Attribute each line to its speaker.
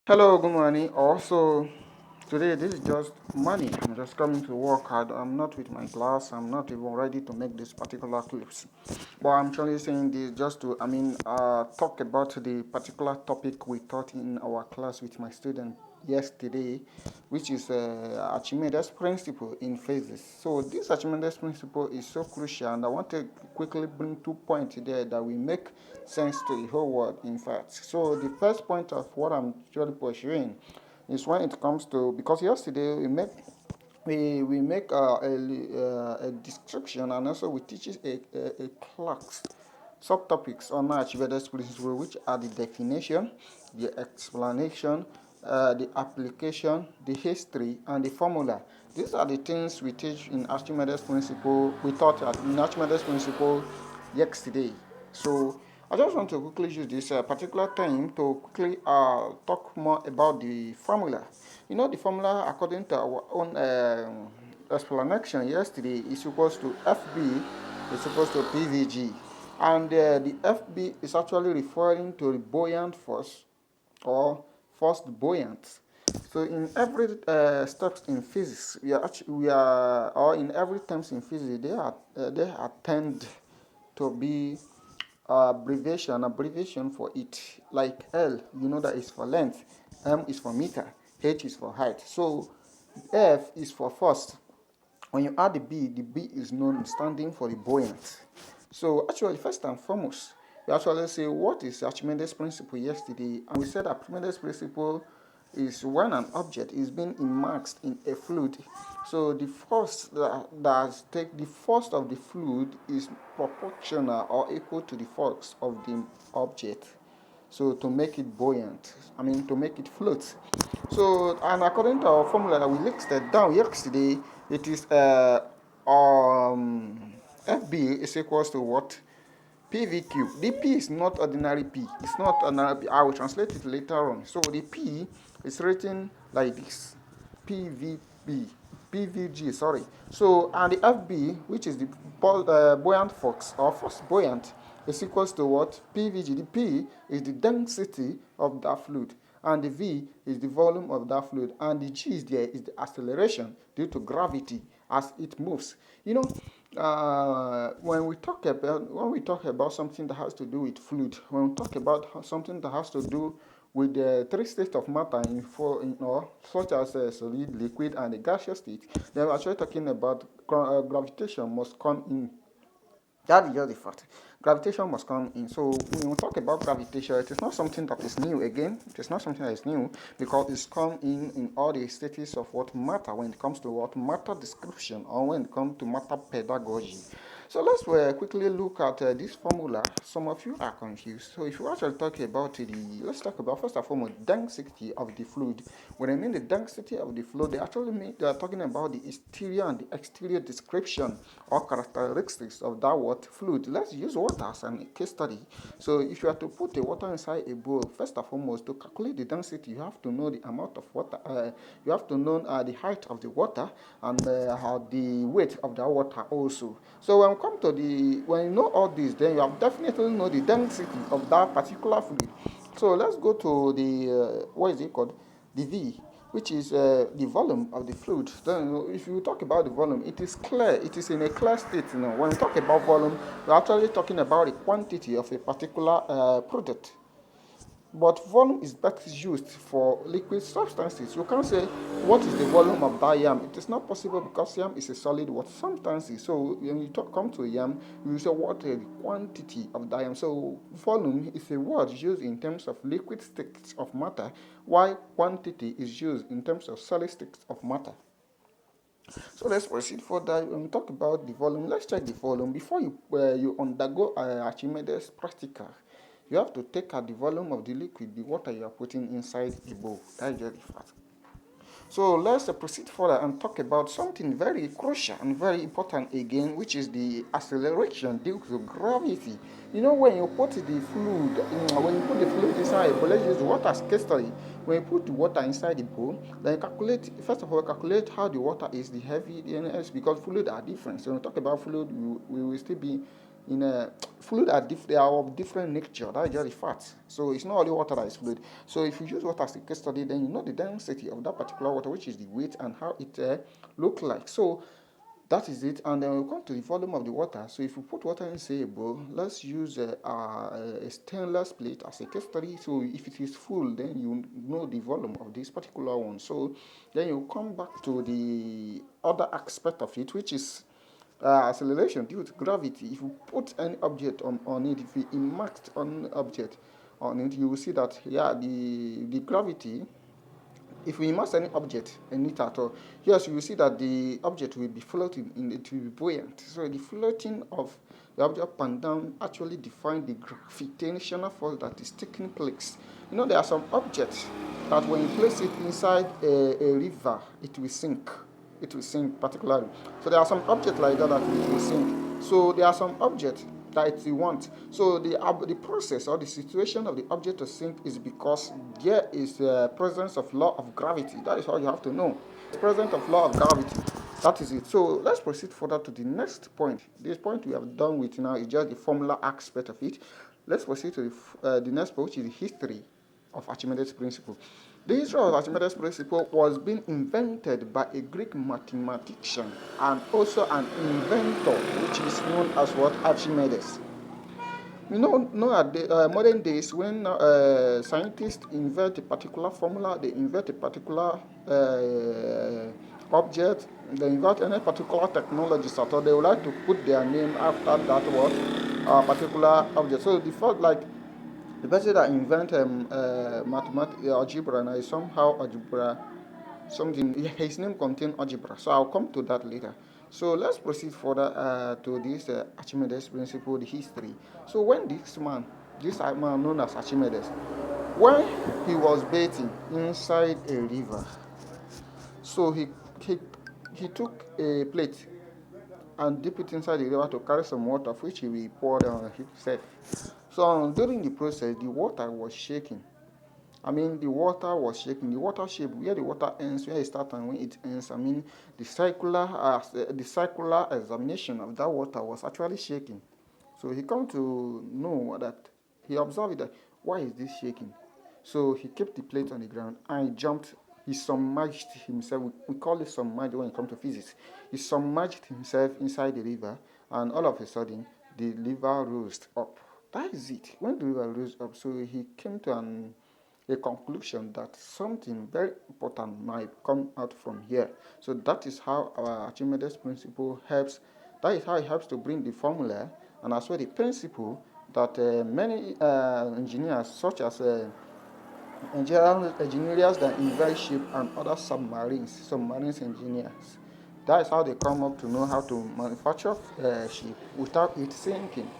Speaker 1: Hello, good morning. Also, today this is just money. I'm just coming to work. I'm not with my class. I'm not even ready to make this particular clips. But I'm actually saying this just to, talk about the particular topic we taught in our class with my student yesterday, which is Archimedes principle in physics. So this Archimedes principle is so crucial, and I want to quickly bring 2 points there that will make sense to the whole world. In fact, so the first point of what I'm actually pursuing is when it comes to, because yesterday we make a description, and also we teach a class subtopics on Archimedes principle, which are the definition, the explanation, the application, the history, and the formula. These are the things we teach in Archimedes principle. We taught in Archimedes principle yesterday. So I just want to quickly use this particular time to quickly talk more about the formula. You know, the formula, according to our own explanation yesterday, is equals to FB is equals to PVG. And the FB is actually referring to the buoyant force or forced buoyant. So in every steps in physics, or in every terms in physics, they are tend to be abbreviation for it. Like L, you know that is for length, M is for meter, H is for height. So F is for force. When you add the B is known standing for the buoyant. So actually, first and foremost, we actually say what is Archimedes principle yesterday, and we said Archimedes principle is when an object is being immersed in a fluid. So the force the force of the fluid is proportional or equal to the force of the object. So to make it buoyant, to make it float. So, and according to our formula that we listed down yesterday, it is FB is equals to what? PVQ. The P is not ordinary P. It's not ordinary P. I will translate it later on. So the P is written like this: PVB, PVG. Sorry. So and the FB, which is the buoyant force or force buoyant, is equals to what? PVG. The P is the density of that fluid, and the V is the volume of that fluid, and the G is the acceleration due to gravity as it moves. You know, when we talk about something that has to do with fluid, when we talk about something that has to do with the three states of matter such as solid, liquid, and the gaseous state, then we're actually talking about gravitation must come in. That is just the fact. Gravitation must come in. So when we talk about gravitation, it is not something that is new again. It is not something that is new because it's come in all the stages of what matter when it comes to what matter description or when it comes to matter pedagogy. So let's quickly look at this formula. Some of you are confused. So if you actually talk about let's talk about first and foremost density of the fluid. When I mean the density of the fluid, they are talking about the exterior and the exterior description or characteristics of that what fluid. Let's use water as a case study. So if you are to put the water inside a bowl, first and foremost to calculate the density, you have to know the amount of water. You have to know the height of the water and how the weight of the water also. So when you know all this, then you have definitely know the density of that particular fluid. So let's go to the what is it called? The V, which is the volume of the fluid. Then if you talk about the volume, it is clear. It is in a clear state. When we talk about volume, we're actually talking about the quantity of a particular product. But volume is best used for liquid substances. You can't say what is the volume of that yam. It is not possible because yam is a solid what substance. So when you come to yam, you say what is the quantity of that yam. So volume is a word used in terms of liquid states of matter, while quantity is used in terms of solid states of matter. So let's proceed further. When we talk about the volume, let's check the volume. Before you undergo Archimedes practical, you have to take out the volume of the liquid, the water you are putting inside a bowl. That is very fast. So let's proceed further and talk about something very crucial and very important again, which is the acceleration due to gravity. You know, when you put the fluid inside a bowl, let's use water as case study. When you put the water inside the bowl, then you calculate, first of all, calculate how the water is, the heavy, the NS, because fluid are different. So when we talk about fluid, we will still be in a fluid are they are of different nature. That is just the fact. So it's not only water that is fluid. So if you use water as a case study, then you know the density of that particular water, which is the weight and how it look like. So that is it. And then we'll come to the volume of the water. So if you put water in, say, a bowl, let's use a stainless plate as a case study. So if it is full, then you know the volume of this particular one. So then you come back to the other aspect of it, which is acceleration due to gravity. If you put any object on it, if you impact on object on it, you will see that, yeah, the gravity, if we immerse any object in it at all, yes, you will see that the object will be floating, it will be buoyant. So the floating of the object up and down actually define the gravitational force that is taking place. You know, there are some objects that when you place it inside a river, it will sink. It will sink particularly. So there are some objects like that it will sink. So there are some objects that you want. So the process or the situation of the object to sink is because there is a presence of law of gravity. That is all you have to know. The presence of law of gravity. That is it. So let's proceed further to the next point. This point we have done with now is just the formula aspect of it. Let's proceed to the next point, which is the history of Archimedes' principle. The history of Archimedes' principle was being invented by a Greek mathematician and also an inventor, which is known as what? Archimedes. You know at the modern days, when scientists invent a particular formula, they invent a particular object, they invent any particular technology, so they would like to put their name after that what particular object. So the first, like the person that invented mathematics, algebra, and I somehow algebra something, his name contains algebra. So I'll come to that later. So let's proceed further to this Archimedes principle, the history. So when this man known as Archimedes, when he was bathing inside a river, so he he took a plate and dip it inside the river to carry some water, which he will pour on himself. So during the process, the water was shaking. I mean, the water was shaking. The water shape, where the water ends, where it starts and when it ends. I mean, the circular examination of that water was actually shaking. So he come to know that he observed that why is this shaking? So he kept the plate on the ground and he jumped. He submerged himself. We call it submerged when it comes to physics. He submerged himself inside the river, and all of a sudden, the river rose up. That is it. When the river rose up, so he came to a conclusion that something very important might come out from here. So that is how our Archimedes principle helps. That is how it helps to bring the formula and as well the principle that many engineers, such as engineers that invent ship and other submarines engineers. That is how they come up to know how to manufacture ship without it sinking.